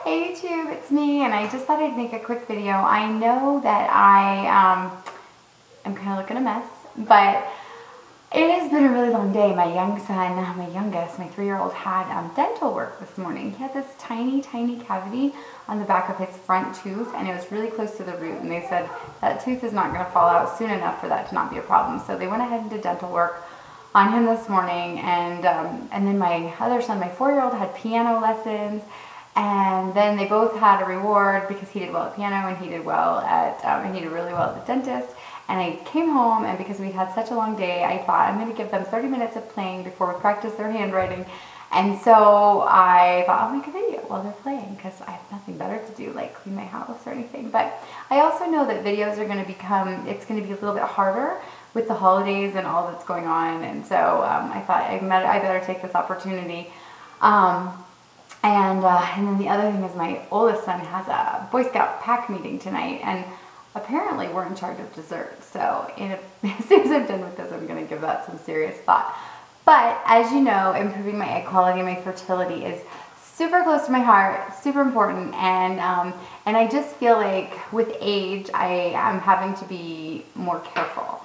Hey YouTube, it's me, and I just thought I'd make a quick video. I know that I am kind of looking a mess, but it has been a really long day. My young son, my youngest, my 3-year-old, had dental work this morning. He had this tiny cavity on the back of his front tooth, and it was really close to the root, and they said that tooth is not going to fall out soon enough for that to not be a problem. So they went ahead and did dental work on him this morning, and then my other son, my 4-year-old, had piano lessons. And then they both had a reward because he did well at piano and he did well at, he did really well at the dentist. And I came home, and because we had such a long day, I thought I'm going to give them 30 minutes of playing before we practice their handwriting. And so I thought I'll make a video while they're playing because I have nothing better to do, like clean my house or anything. But I also know that videos are going to become, it's going to be a little bit harder with the holidays and all that's going on. And so I thought I better take this opportunity. And then the other thing is my oldest son has a Boy Scout pack meeting tonight, and apparently we're in charge of dessert. So as soon as I'm done with this, I'm going to give that some serious thought. But as you know, improving my egg quality and my fertility is super close to my heart, super important, and I just feel like with age, I am having to be more careful.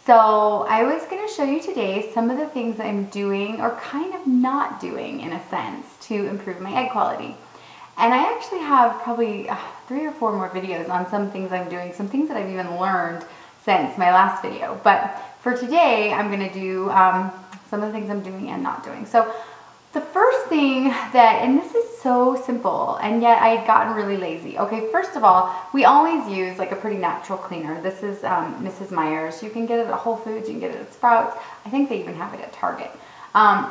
So I was going to show you today some of the things that I'm doing, or kind of not doing in a sense, to improve my egg quality. And I actually have probably 3 or 4 more videos on some things I'm doing, some things that I've even learned since my last video. But for today, I'm going to do some of the things I'm doing and not doing. So the first thing that, and this is so simple, and yet I had gotten really lazy. Okay, first of all, we always use like a pretty natural cleaner. This is Mrs. Meyer's. You can get it at Whole Foods, you can get it at Sprouts. I think they even have it at Target.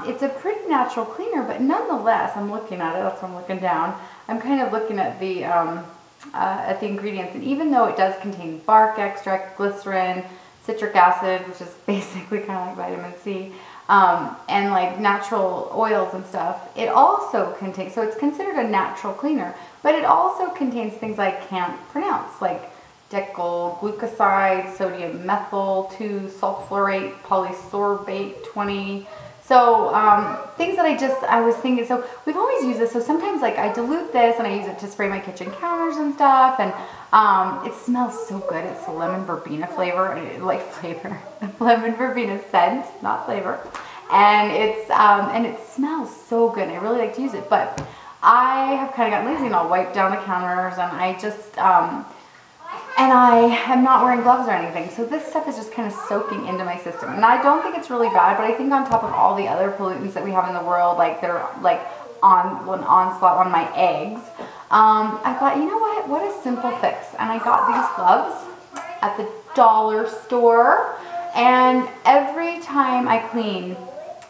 It's a pretty natural cleaner, but nonetheless, I'm looking at it, that's why I'm looking down. I'm kind of looking at the ingredients, and even though it does contain bark extract, glycerin, citric acid, which is basically kind of like vitamin C, and like natural oils and stuff, it also contains, so it's considered a natural cleaner, but it also contains things I can't pronounce, like decyl glucoside, sodium methyl 2-sulfurate, polysorbate 20. So things that I was thinking, so we've always used this, so sometimes like I dilute this and I use it to spray my kitchen counters and stuff, and it smells so good. It's the lemon verbena flavor, lemon verbena scent, not flavor, and it smells so good, and I really like to use it, but I have kind of gotten lazy and I'll wipe down the counters, and I just, and I am not wearing gloves or anything, so this stuff is just kind of soaking into my system. And I don't think it's really bad, but I think on top of all the other pollutants that we have in the world, like they're like an onslaught on my eggs, I thought, you know what a simple fix. And I got these gloves at the dollar store, and every time I clean,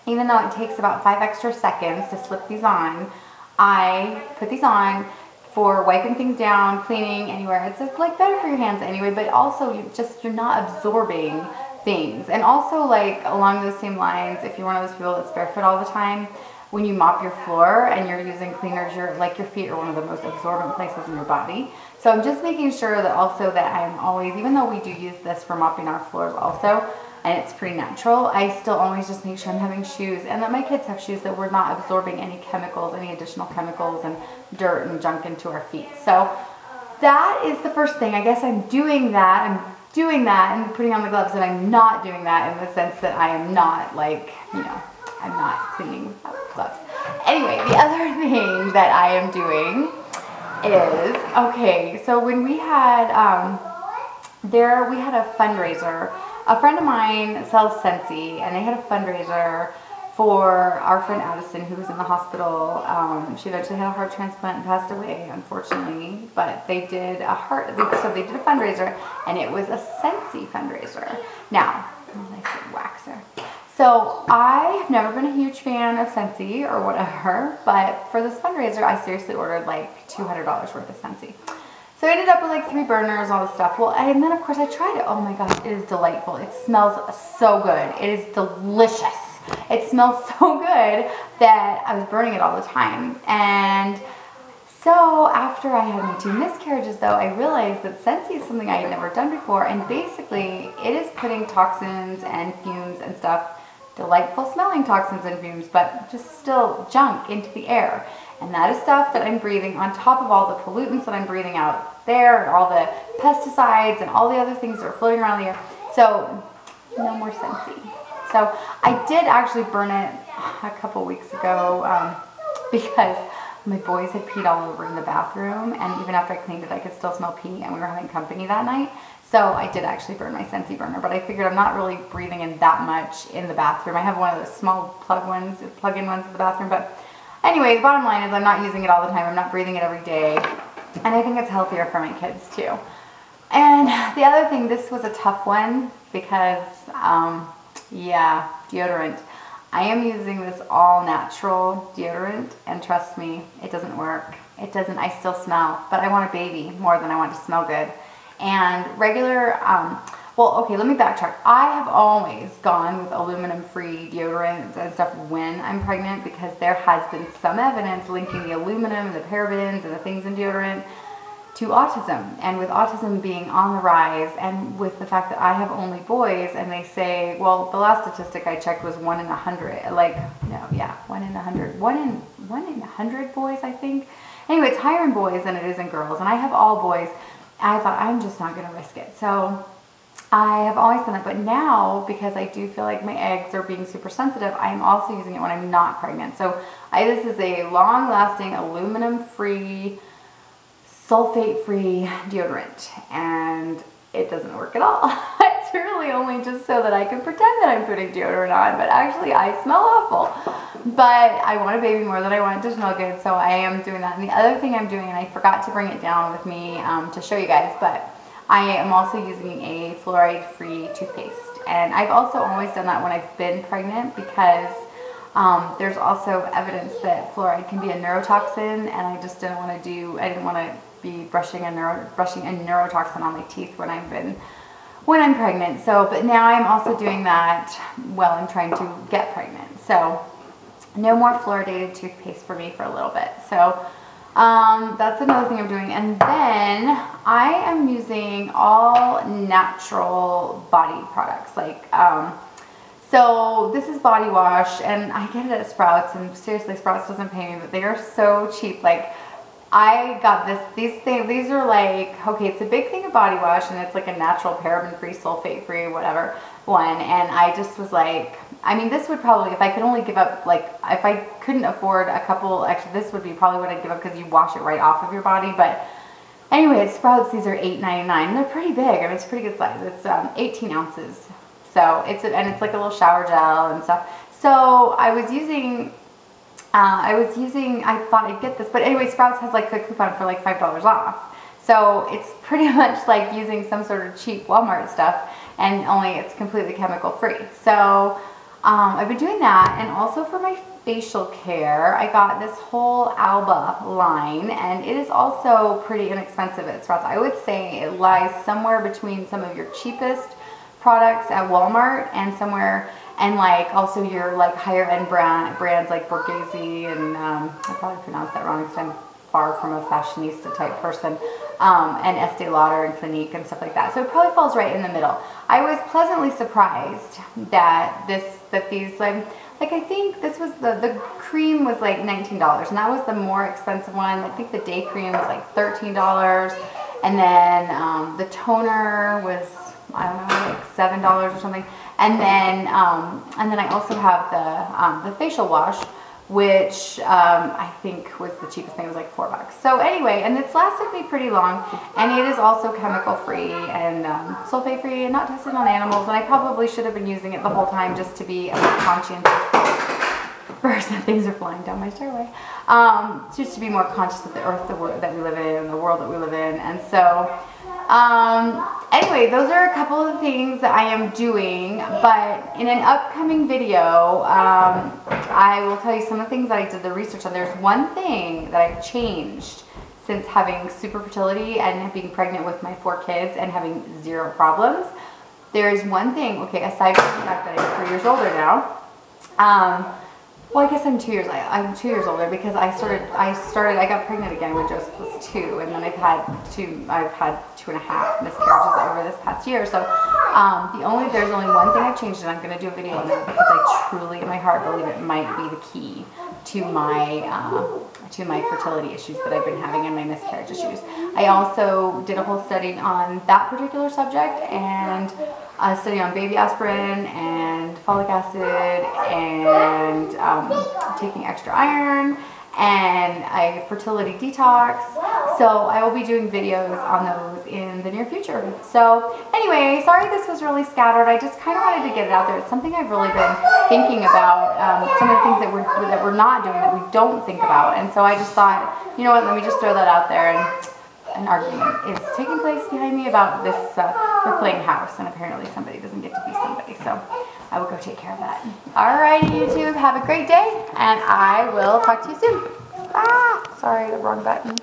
even though it takes about 5 extra seconds to slip these on, I put these on for wiping things down, cleaning anywhere. It's like better for your hands anyway, but also you're not absorbing things. And also, like along those same lines, if you're one of those people that's barefoot all the time, when you mop your floor and you're using cleaners, your feet are one of the most absorbent places in your body. So I'm just making sure that also that I'm always, even though we do use this for mopping our floors also, and it's pretty natural, I still always just make sure I'm having shoes, and that my kids have shoes that we're not absorbing any chemicals, any additional chemicals and dirt and junk into our feet. So that is the first thing. I guess I'm doing that. And putting on the gloves, and I'm not doing that in the sense that I am not, like, you know, I'm not cleaning gloves. Anyway, the other thing that I am doing is, okay, so when we had, we had a fundraiser. A friend of mine sells Scentsy, and they had a fundraiser for our friend Addison, who was in the hospital. She eventually had a heart transplant and passed away, unfortunately. But they did so they did a fundraiser, and it was a Scentsy fundraiser. Now, I said waxer. So I have never been a huge fan of Scentsy or whatever, but for this fundraiser, I seriously ordered like $200 worth of Scentsy. So I ended up with like 3 burners, all this stuff. Well, and then of course I tried it. Oh my gosh, it is delightful. It smells so good. It is delicious. It smells so good that I was burning it all the time. And so after I had my 2 miscarriages though, I realized that Scentsy is something I had never done before. And basically it is putting toxins and fumes and stuff, delightful smelling toxins and fumes, but just still junk into the air. And that is stuff that I'm breathing on top of all the pollutants that I'm breathing out there, and all the pesticides and all the other things that are floating around the air. So no more Scentsy. So I did actually burn it a couple weeks ago because my boys had peed all over in the bathroom, and even after I cleaned it, I could still smell pee, and we were having company that night. So I did actually burn my Scentsy burner, but I figured I'm not really breathing in that much in the bathroom. I have one of those small plug-in ones in the bathroom, but anyway, the bottom line is I'm not using it all the time. I'm not breathing it every day, and I think it's healthier for my kids too. And the other thing, this was a tough one because, yeah, deodorant. I am using this all natural deodorant, and trust me, it doesn't work. It doesn't, I still smell, but I want a baby more than I want to smell good. And regular, well, okay, let me backtrack. I have always gone with aluminum-free deodorants and stuff when I'm pregnant because there has been some evidence linking the aluminum and the parabens and the things in deodorant to autism. And with autism being on the rise, and with the fact that I have only boys, and they say, well, the last statistic I checked was 1 in 100. Like, no, yeah, 1 in 100. 1 in 100 boys, I think. Anyway, it's higher in boys than it is in girls, and I have all boys. I thought, I'm just not going to risk it. So I have always done that. But now, because I do feel like my eggs are being super sensitive, I'm also using it when I'm not pregnant. So this is a long-lasting, aluminum-free, sulfate-free deodorant. And it doesn't work at all. It's really only just so that I can pretend that I'm putting deodorant on. But actually, I smell awful. But I want a baby more than I want it to smell good, so I am doing that. And the other thing I'm doing, and I forgot to bring it down with me to show you guys, but I am also using a fluoride-free toothpaste. And I've also always done that when I've been pregnant because there's also evidence that fluoride can be a neurotoxin, and I just didn't want to be brushing a neurotoxin on my teeth when I'm pregnant. So, but now I'm also doing that while I'm trying to get pregnant. So no more fluoridated toothpaste for me for a little bit. So that's another thing I'm doing. And then I am using all natural body products. Like, so this is body wash, and I get it at Sprouts, and seriously, Sprouts doesn't pay me, but they are so cheap. Like, I got these are like, okay, it's a big thing of body wash, and it's like a natural paraben-free, sulfate-free, whatever one. And I just was like, I mean, this would probably, if I could only give up, like, if I couldn't afford a couple extra, this would be probably what I'd give up because you wash it right off of your body. But anyway, at Sprouts, these are $8.99, and they're pretty big. I mean, it's a pretty good size. It's 18 ounces. So it's like a little shower gel and stuff. So I thought I'd get this, but anyway, Sprouts has like a coupon for like $5 off. So it's pretty much like using some sort of cheap Walmart stuff, and only it's completely chemical free. So I've been doing that, and also for my facial care, I got this whole Alba line, and it is also pretty inexpensive at Sprouts. I would say it lies somewhere between some of your cheapest products at Walmart and like also your like higher end brands like Borghese and I probably pronounced that wrong because I'm far from a fashionista type person, and Estee Lauder and Clinique and stuff like that. So it probably falls right in the middle. I was pleasantly surprised that these I think this was the cream was like $19, and that was the more expensive one. I think the day cream was like $13, and then the toner was, I don't know, like $7 or something. And then I also have the facial wash, which I think was the cheapest thing. It was like $4. So anyway, and it's lasted me pretty long, and it is also chemical free and sulfate free and not tested on animals. And I probably should have been using it the whole time just to be a more conscientious person. Things are flying down my stairway. Just to be more conscious of the earth, the world that we live in, the world that we live in. And so anyway, those are a couple of things that I am doing, but in an upcoming video, I will tell you some of the things that I did the research on. There's one thing that I've changed since having super fertility and being pregnant with my 4 kids and having 0 problems. There is one thing, okay, aside from the fact that I'm 3 years older now, Well, I guess I'm 2 years. I'm 2 years older because I got pregnant again when Joseph was 2, and then I've had 2.5 miscarriages over this past year. So there's only one thing I've changed, and I'm going to do a video on that because I truly, in my heart, believe it might be the key to my fertility issues that I've been having and my miscarriage issues. I also did a whole study on that particular subject, and a study on baby aspirin and folic acid and taking extra iron and a fertility detox. So I will be doing videos on those in the near future. So anyway, sorry this was really scattered. I just kind of wanted to get it out there. It's something I've really been thinking about, some of the things that we're not doing, that we don't think about. And so I just thought, you know what, let me just throw that out there. And an argument is taking place behind me about this, we're playing house, and apparently somebody doesn't get to be somebody, so I will go take care of that. Alrighty, YouTube, have a great day, and I will talk to you soon. Sorry, the wrong button.